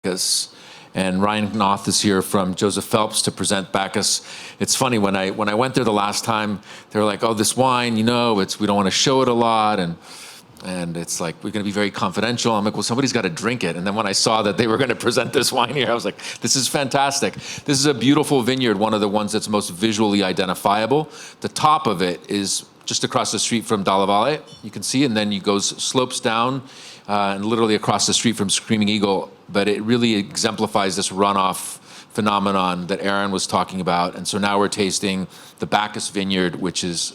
Backus. And Ryan Knoth is here from Joseph Phelps to present Backus. It's funny, when I went there the last time, they were like, oh, this wine, we don't want to show it a lot, and it's like, we're going to be very confidential. I'm like, well, somebody's got to drink it. And then when I saw that they were going to present this wine here, I was like, this is fantastic. This is a beautiful vineyard, one of the ones that's most visually identifiable. The top of it is just across the street from Dalla Valle, you can see, and then it slopes down and literally across the street from Screaming Eagle. But it really exemplifies this runoff phenomenon that Aaron was talking about. And so now we're tasting the Backus vineyard, which is,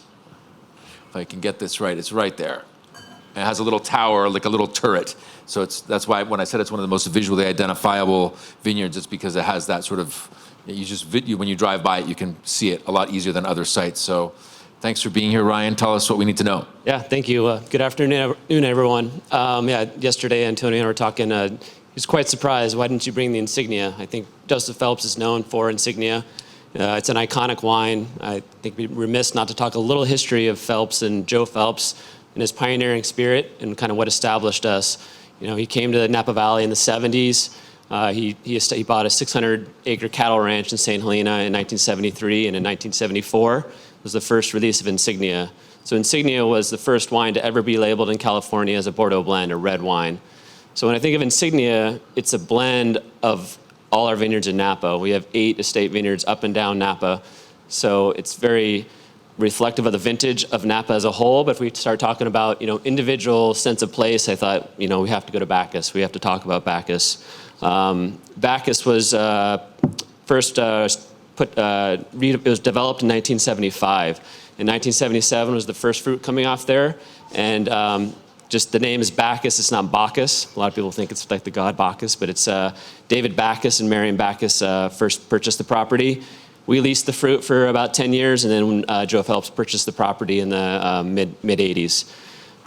if I can get this right, it's right there. And it has a little tower, like a little turret. So that's why when I said it's one of the most visually identifiable vineyards, it's because it has that sort of, when you drive by it, you can see it a lot easier than other sites. So thanks for being here, Ryan. Tell us what we need to know. Yeah, thank you. Good afternoon, everyone. Yesterday, Antonio and I were talking. He was quite surprised. Why didn't you bring the Insignia? I think Joseph Phelps is known for Insignia. It's an iconic wine. I think we'd be remiss not to talk a little history of Phelps and Joe Phelps and his pioneering spirit and kind of what established us. He came to the Napa Valley in the 70s. He bought a 600-acre cattle ranch in St. Helena in 1973, and in 1974 was the first release of Insignia. So Insignia was the first wine to ever be labeled in California as a Bordeaux blend, a red wine. So when I think of Insignia, it's a blend of all our vineyards in Napa. We have 8 estate vineyards up and down Napa. So it's very reflective of the vintage of Napa as a whole. But if we start talking about, individual sense of place, I thought, we have to go to Backus. We have to talk about Backus. Backus was first it was developed in 1975. In 1977 was the first fruit coming off there. And just the name is Backus, it's not Bacchus. A lot of people think it's like the god Bacchus, but it's David Backus and Marion Backus first purchased the property. We leased the fruit for about 10 years, and then Joe Phelps purchased the property in the mid-80s.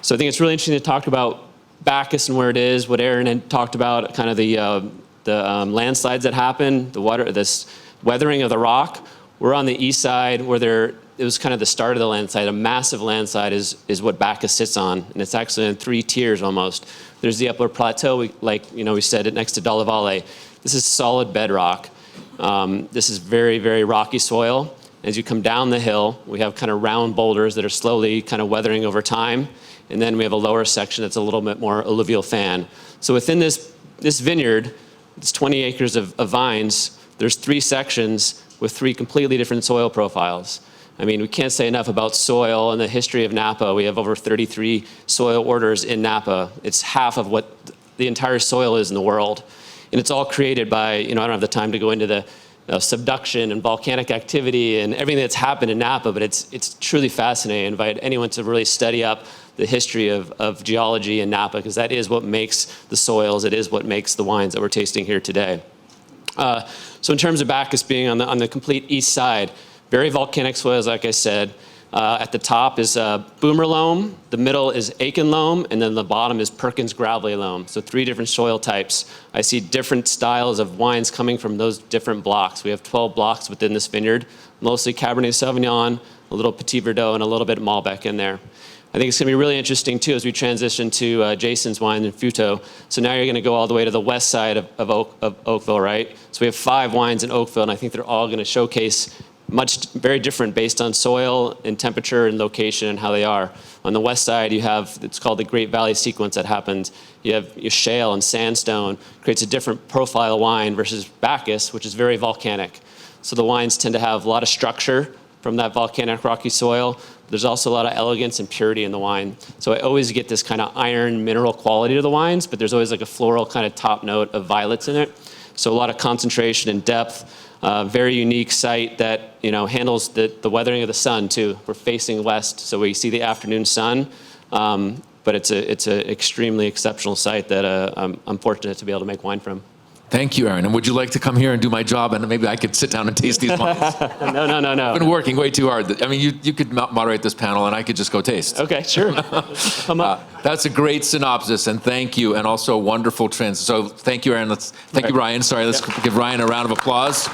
So I think it's really interesting to talk about Backus and where it is, what Aaron had talked about, kind of the landslides that happened, this weathering of the rock. We're on the east side where it was kind of the start of the landslide. A massive landslide is what Backus sits on, and it's actually in 3 tiers almost. There's the upper plateau, we said it next to Dalla Valle. This is solid bedrock. This is very, very rocky soil. As you come down the hill, we have kind of round boulders that are slowly kind of weathering over time, and then we have a lower section that's a little bit more alluvial fan. So within this vineyard, it's 20 acres of vines. There's 3 sections with 3 completely different soil profiles. I mean, we can't say enough about soil and the history of Napa. We have over 33 soil orders in Napa. It's half of what the entire soil is in the world. And it's all created by, I don't have the time to go into the subduction and volcanic activity and everything that's happened in Napa, but it's truly fascinating. I invite anyone to really study up the history of geology in Napa, because that is what makes the soils, it is what makes the wines that we're tasting here today. So in terms of Backus being on the complete east side, very volcanic soils, like I said. At the top is boomer loam, the middle is Aiken loam, and then the bottom is Perkins gravelly loam. So 3 different soil types. I see different styles of wines coming from those different blocks. We have 12 blocks within this vineyard, mostly Cabernet Sauvignon, a little Petit Verdot, and a little bit of Malbec in there. I think it's going to be really interesting, too, as we transition to Jason's wine in Futo. So now you're going to go all the way to the west side of Oakville, right? So we have 5 wines in Oakville, and I think they're all going to showcase very different based on soil and temperature and location and how they are. On the west side, you have, it's called the Great Valley sequence that happens. You have your shale and sandstone, creates a different profile wine versus Backus, which is very volcanic. So the wines tend to have a lot of structure from that volcanic rocky soil. There's also a lot of elegance and purity in the wine. So I always get this kind of iron mineral quality to the wines, but there's always like a floral kind of top note of violets in it. So a lot of concentration and depth. Very unique site that handles the weathering of the sun too. We're facing west, so we see the afternoon sun. But it's an extremely exceptional site that I'm fortunate to be able to make wine from. Thank you, Aaron. And would you like to come here and do my job, and maybe I could sit down and taste these wines? No. I've been working way too hard. I mean, you could moderate this panel, and I could just go taste. Okay, sure. Come up. That's a great synopsis, and thank you, and also a wonderful So thank you, Aaron. Thank you, Ryan. Sorry, let's give Ryan a round of applause.